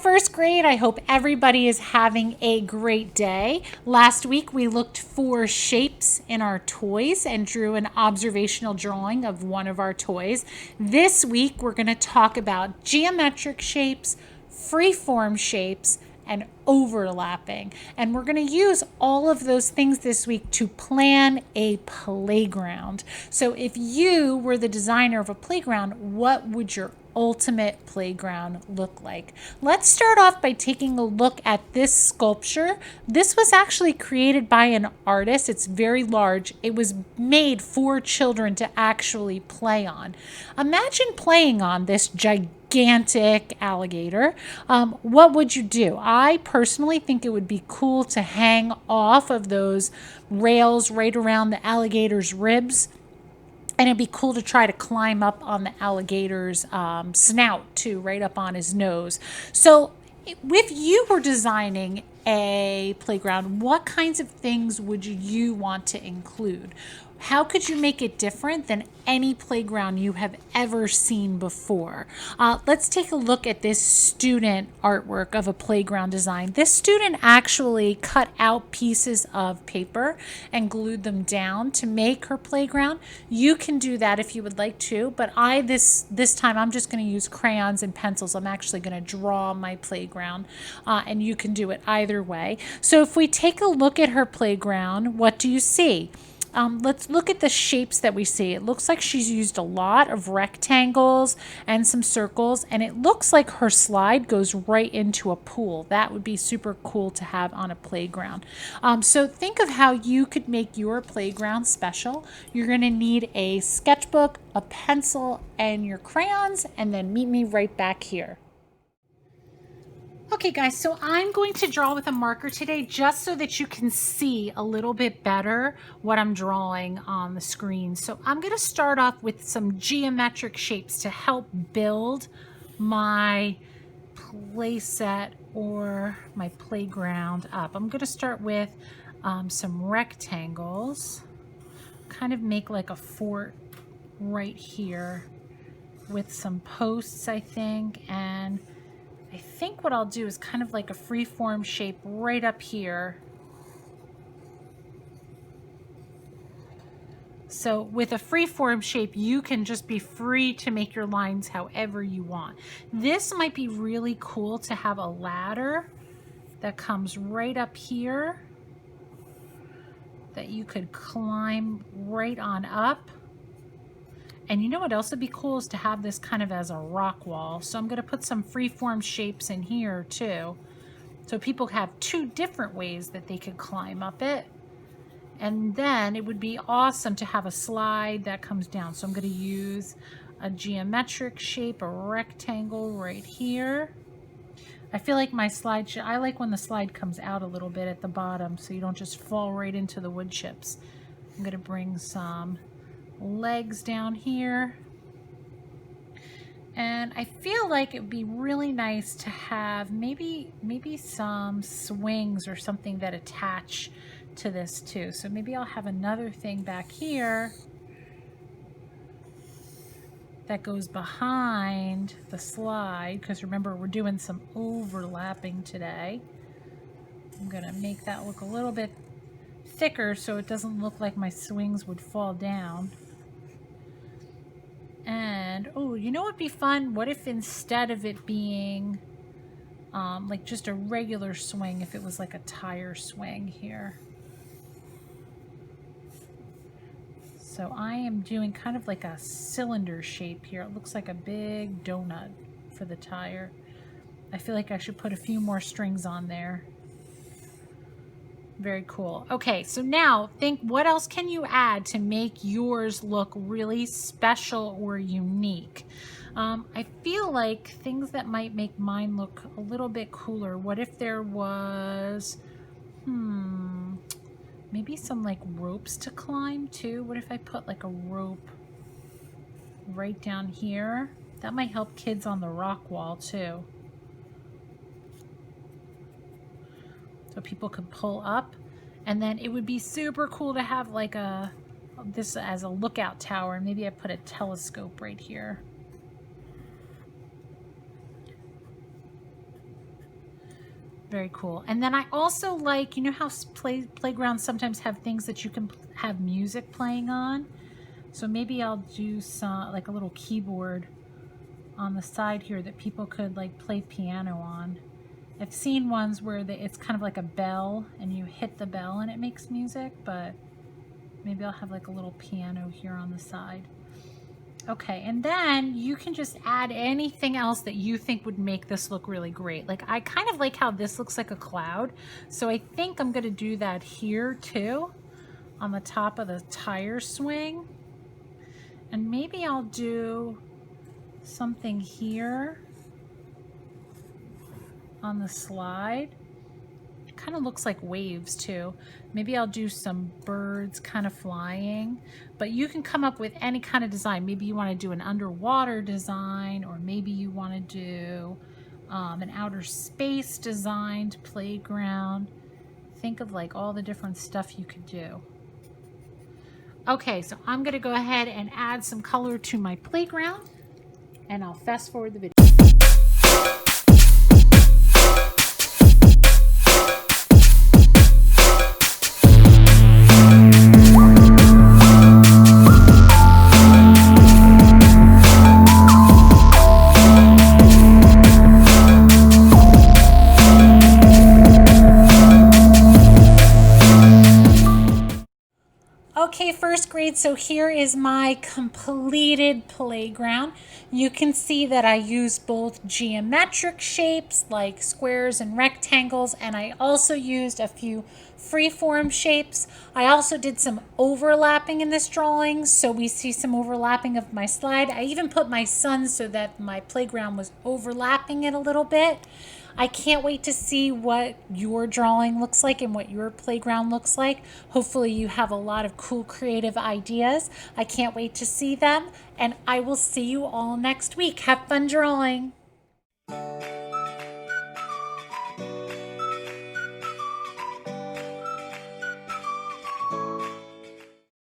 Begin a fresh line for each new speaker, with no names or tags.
first grade. I hope everybody is having a great day. Last week we looked for shapes in our toys and drew an observational drawing of one of our toys. This week we're going to talk about geometric shapes, freeform shapes, and overlapping. And we're going to use all of those things this week to plan a playground. So if you were the designer of a playground, what would your ultimate playground look like? Let's start off by taking a look at this sculpture. This was actually created by an artist. It's very large. It was made for children to actually play on. Imagine playing on this gigantic alligator. What would you do? I personally think it would be cool to hang off of those rails right around the alligator's ribs. And it'd be cool to try to climb up on the alligator's snout too, right up on his nose. So if you were designing a playground, what kinds of things would you want to include? How could you make it different than any playground you have ever seen before? Let's take a look at this student artwork of a playground design. This student actually cut out pieces of paper and glued them down to make her playground. You can do that if you would like to, but this time I'm just going to use crayons and pencils. I'm actually going to draw my playground, and you can do it either way. So if we take a look at her playground, what do you see? Let's look at the shapes that we see. It looks like she's used a lot of rectangles and some circles, and it looks like her slide goes right into a pool. That would be super cool to have on a playground. So think of how you could make your playground special. You're going to need a sketchbook, a pencil, and your crayons, and then meet me right back here. Okay guys, so I'm going to draw with a marker today just so that you can see a little bit better what I'm drawing on the screen. So I'm going to start off with some geometric shapes to help build my play set or my playground up. I'm going to start with some rectangles, kind of make like a fort right here with some posts, I think, and I think what I'll do is kind of like a free-form shape right up here. So with a free-form shape, you can just be free to make your lines however you want. This might be really cool to have a ladder that comes right up here that you could climb right on up. And you know what else would be cool is to have this kind of as a rock wall. So I'm going to put some free-form shapes in here too. So people have two different ways that they could climb up it. And then it would be awesome to have a slide that comes down. So I'm going to use a geometric shape, a rectangle right here. I feel like my slide, I like when the slide comes out a little bit at the bottom so you don't just fall right into the wood chips. I'm going to bring some legs down here, and I feel like it would be really nice to have maybe some swings or something that attach to this too. So maybe I'll have another thing back here that goes behind the slide, because remember we're doing some overlapping today. I'm gonna make that look a little bit thicker so it doesn't look like my swings would fall down. And oh, you know what'd be fun? What if instead of it being like just a regular swing, if it was like a tire swing here? So I am doing kind of like a cylinder shape here. It looks like a big donut for the tire. I feel like I should put a few more strings on there. Very cool. Okay, so now think, what else can you add to make yours look really special or unique? I feel like things that might make mine look a little bit cooler. What if there was, maybe some like ropes to climb too? What if I put like a rope right down here? That might help kids on the rock wall too. So people could pull up, and then it would be super cool to have like this as a lookout tower. Maybe I put a telescope right here. Very cool. And then I also like, you know how playgrounds sometimes have things that you can have music playing on? So maybe I'll do some, like a little keyboard on the side here that people could like play piano on. I've seen ones where it's kind of like a bell and you hit the bell and it makes music, but maybe I'll have like a little piano here on the side. Okay, and then you can just add anything else that you think would make this look really great. Like I kind of like how this looks like a cloud. So I think I'm gonna do that here too, on the top of the tire swing. And maybe I'll do something here on the slide. It kind of looks like waves too. Maybe I'll do some birds kind of flying, but you can come up with any kind of design. Maybe you want to do an underwater design, or maybe you want to do an outer space designed playground. Think of like all the different stuff you could do. Okay, so I'm going to go ahead and add some color to my playground, and I'll fast forward the video. Okay, first grade, so here is my completed playground. You can see that I used both geometric shapes like squares and rectangles, and I also used a few freeform shapes. I also did some overlapping in this drawing, so we see some overlapping of my slide. I even put my sun so that my playground was overlapping it a little bit. I can't wait to see what your drawing looks like and what your playground looks like. Hopefully you have a lot of cool creative ideas. I can't wait to see them, and I will see you all next week. Have fun drawing.